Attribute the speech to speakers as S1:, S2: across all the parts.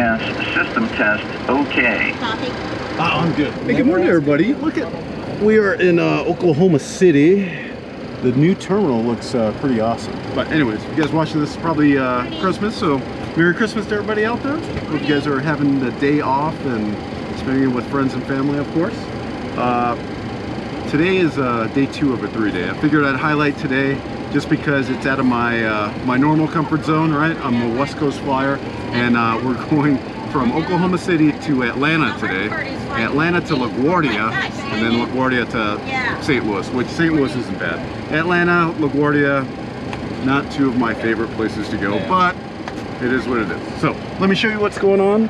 S1: gas system test okay.
S2: Oh, I'm good. Hey, good morning, everybody. Look at, we are in Oklahoma City. The new terminal looks pretty awesome. But anyways, you guys watching this is probably Christmas, so Merry Christmas to everybody out there. Hope you guys are having the day off and spending it with friends and family, of course. Today is day 2 of a 3-day. I figured I'd highlight today just because it's out of my my normal comfort zone, right? I'm a West Coast flyer, and we're going from Oklahoma City to Atlanta today. Atlanta to LaGuardia, and then LaGuardia to St. Louis, which St. Louis isn't bad. Atlanta, LaGuardia, not 2 of my favorite places to go, but it is what it is. So let me show you what's going on.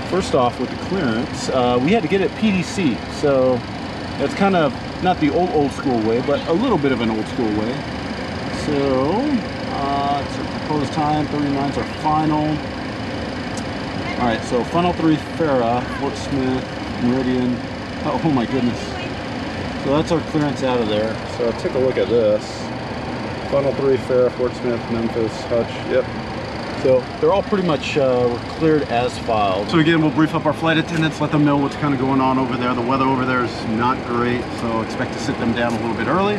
S2: First off, with the clearance, we had to get it PDC, so that's kind of not the old school way, but a little bit of an old school way. So it's our proposed time, 39's our final. All right, so funnel 3 Farrah, Fort Smith, Meridian. Oh my goodness. So that's our clearance out of there. So take a look at this. Funnel 3 Farrah, Fort Smith, Memphis, Hutch, yep. So they're all pretty much cleared as filed. So again, we'll brief up our flight attendants, let them know what's kind of going on over there. The weather over there is not great, so expect to sit them down a little bit early.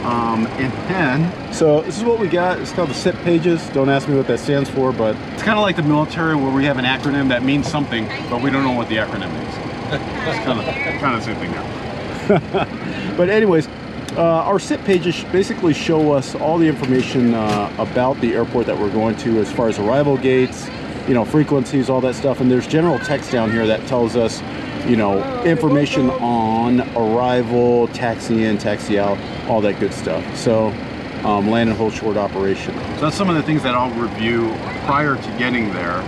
S2: And then, so this is what we got. It's called the SIP pages. Don't ask me what that stands for, but it's kind of like the military where we have an acronym that means something, but we don't know what the acronym means. It's kind of the same thing now. But anyways, our SIP pages basically show us all the information about the airport that we're going to, as far as arrival gates, you know, frequencies, all that stuff. And there's general text down here that tells us, you know, information on arrival, taxi in, taxi out, all that good stuff. So land and hold short operation. So that's some of the things that I'll review prior to getting there,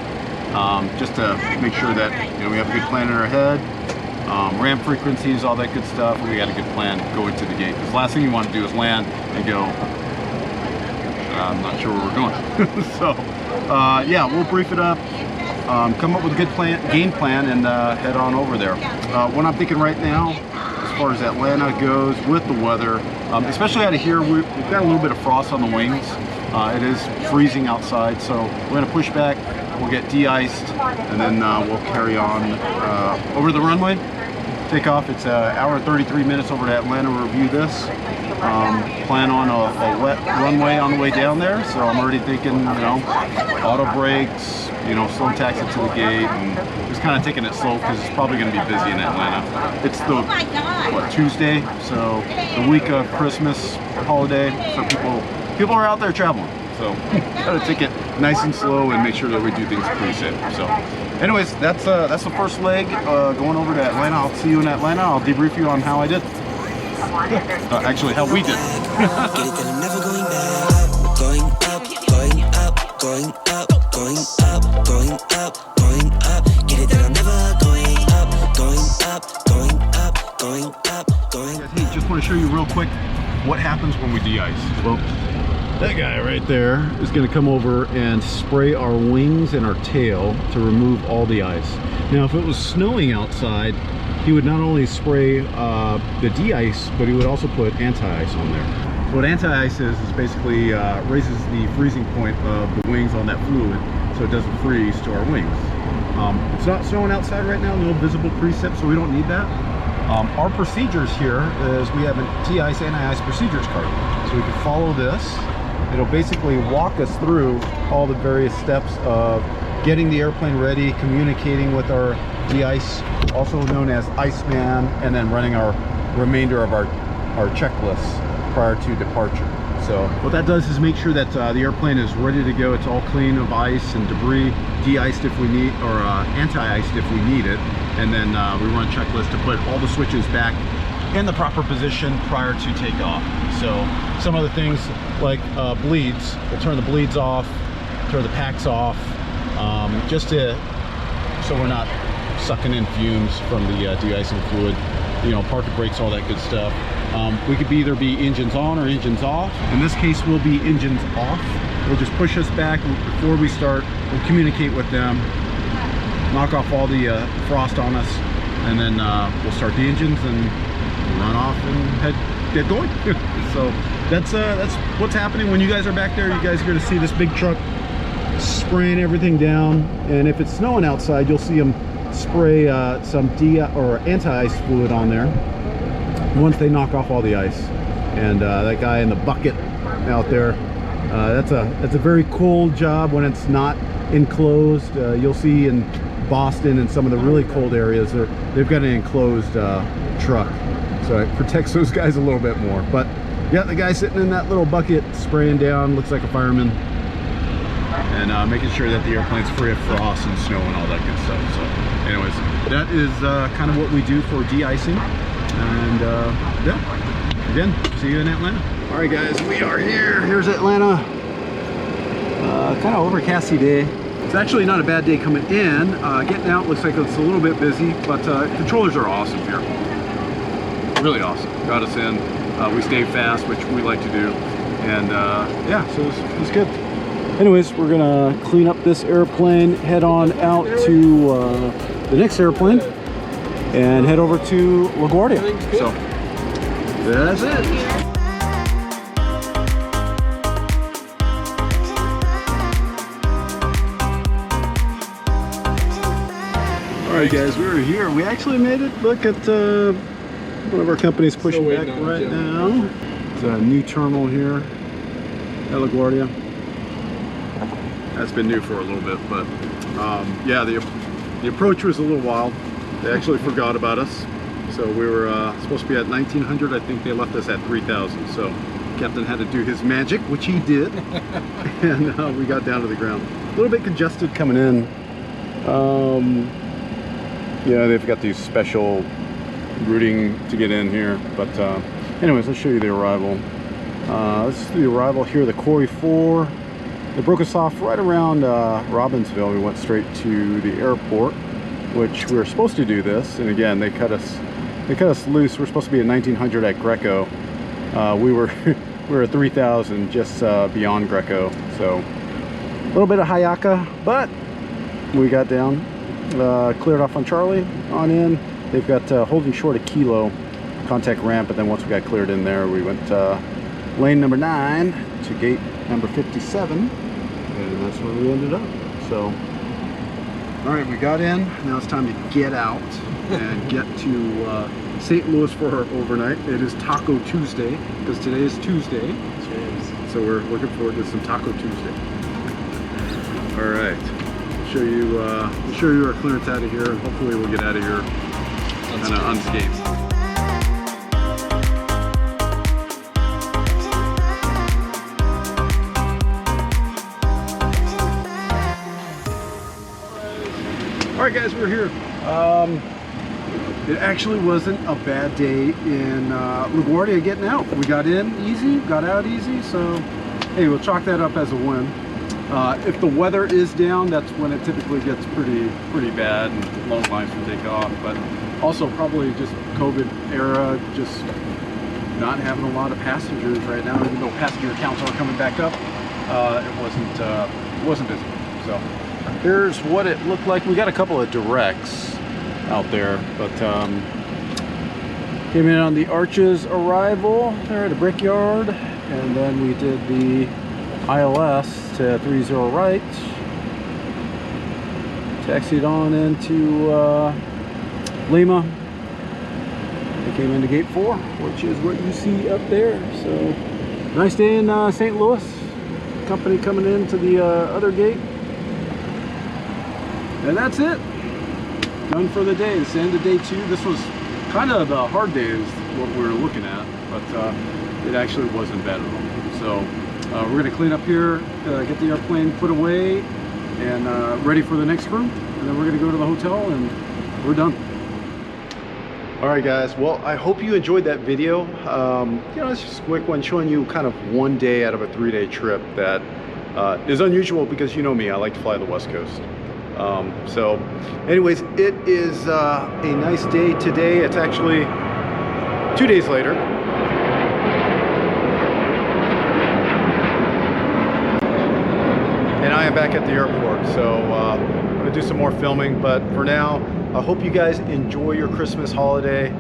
S2: just to make sure that, you know, we have a good plan in our head. Ramp frequencies, all that good stuff, and we got a good plan going to the gate. Because the last thing you want to do is land and go, I'm not sure where we're going. So yeah, we'll brief it up, come up with a good game plan, and head on over there. What I'm thinking right now, as far as Atlanta goes with the weather, especially out of here, we've got a little bit of frost on the wings. It is freezing outside, so we're going to push back. We'll get de-iced, and then we'll carry on over the runway. Take off. It's an hour and 33 minutes over to Atlanta. We'll review this. Plan on a wet runway on the way down there, so I'm already thinking, you know, auto brakes, you know, slow taxi to the gate, and just kind of taking it slow because it's probably going to be busy in Atlanta. It's the Tuesday, so the week of Christmas holiday, so people are out there traveling. So gotta take it nice and slow and make sure that we do things pretty safe. So anyways, that's the first leg going over to Atlanta. I'll see you in Atlanta. I'll debrief you on how I did. Actually, how we did. Hey, just want to show you real quick what happens when we de-ice. Well, that guy right there is going to come over and spray our wings and our tail to remove all the ice. Now, if it was snowing outside, he would not only spray the de-ice, but he would also put anti-ice on there. What anti-ice is basically raises the freezing point of the wings on that fluid, so it doesn't freeze to our wings. It's not snowing outside right now, no visible precip, so we don't need that. Our procedures here is we have a de-ice, anti-ice procedures card. So we can follow this. It'll basically walk us through all the various steps of getting the airplane ready, communicating with our de-ice, also known as Iceman, and then running our remainder of our checklists prior to departure. So what that does is make sure that the airplane is ready to go. It's all clean of ice and debris, de-iced if we need, or anti-iced if we need it. And then we run a checklist to put all the switches back in the proper position prior to takeoff. So some of the things like bleeds, we'll turn the bleeds off, turn the packs off, just to, so we're not sucking in fumes from the de-icing fluid, you know, park the brakes, all that good stuff. We could either be engines on or engines off. In this case, we'll be engines off. We'll just push us back before we start. We'll communicate with them, knock off all the frost on us, and then we'll start the engines and run off and get going. So that's what's happening when you guys are back there. You guys are going to see this big truck spraying everything down, and if it's snowing outside, you'll see them spray some anti-ice fluid on there once they knock off all the ice. And that guy in the bucket out there, that's a very cold job when it's not enclosed. You'll see in Boston and some of the really cold areas, they've got an enclosed truck, so it protects those guys a little bit more. But yeah, the guy sitting in that little bucket spraying down looks like a fireman, and making sure that the airplane's free of frost and snow and all that good stuff. So anyways, that is kind of what we do for de-icing. And yeah, again, see you in Atlanta. All right guys, we are here. Here's Atlanta. Kind of overcasty day. It's actually not a bad day coming in. Getting out looks like it's a little bit busy, but controllers are awesome here. Really awesome. Got us in. We stay fast, which we like to do. And yeah, so it's good. Anyways, we're gonna clean up this airplane, head on out to the next airplane, and head over to LaGuardia. So that's it. Alright guys, we're here. We actually made it. Look at one of our companies pushing back right now. It's a new terminal here at LaGuardia. That's been new for a little bit, but yeah, the approach was a little wild. They actually forgot about us. So we were supposed to be at 1900. I think they left us at 3000. So Captain had to do his magic, which he did. And we got down to the ground. A little bit congested coming in. Yeah, they've got these special routing to get in here, but anyways, let's show you the arrival. This is the arrival here, the Corey 4. They broke us off right around Robbinsville. We went straight to the airport, which we were supposed to do this, and again, they cut us loose. We're supposed to be at 1900 at Greco. We were at 3000, just beyond Greco. So a little bit of Hayaka, but we got down. Cleared off on Charlie, on in. They've got holding short a kilo contact ramp, and then once we got cleared in there, we went lane number 9 to gate number 57, and that's where we ended up. So all right, we got in. Now it's time to get out and get to St. Louis for our overnight. It is Taco Tuesday, because today is Tuesday. So we're looking forward to some Taco Tuesday. All right. We'll show you our clearance out of here, and hopefully we'll get out of here kind of unscathed. All right, guys, we're here. It actually wasn't a bad day in LaGuardia getting out. We got in easy, got out easy, so hey, we'll chalk that up as a win. If the weather is down, that's when it typically gets pretty bad and long lines will take off. But also probably just COVID era, just not having a lot of passengers right now. Even though passenger counts are coming back up, it wasn't busy. So here's what it looked like. We got a couple of directs out there, but came in on the Arches arrival there at the Brickyard, and then we did the ILS to 30 right, taxied on into Lima. We came into gate 4, which is what you see up there. So nice day in St. Louis. Company coming into the other gate, and that's it. Done for the day. It's the end of day 2. This was kind of a hard day is what we were looking at, but it actually wasn't bad at all. So we're going to clean up here, get the airplane put away and ready for the next crew, and then we're going to go to the hotel and we're done. All right guys, well, I hope you enjoyed that video. You know, it's just a quick one showing you kind of one day out of a 3-day trip that is unusual, because you know me, I like to fly the West Coast. So anyways, it is a nice day today. It's actually 2 days later. And I am back at the airport, so I'm gonna do some more filming, but for now, I hope you guys enjoy your Christmas holiday.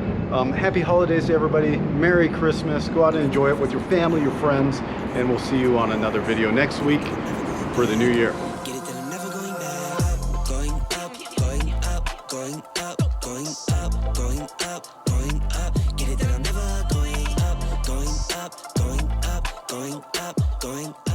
S2: Happy holidays to everybody. Merry Christmas. Go out and enjoy it with your family, your friends, and we'll see you on another video next week for the new year.
S3: going up, going up, going up. Get it that I'm never going up, going up, going up, going up, going up.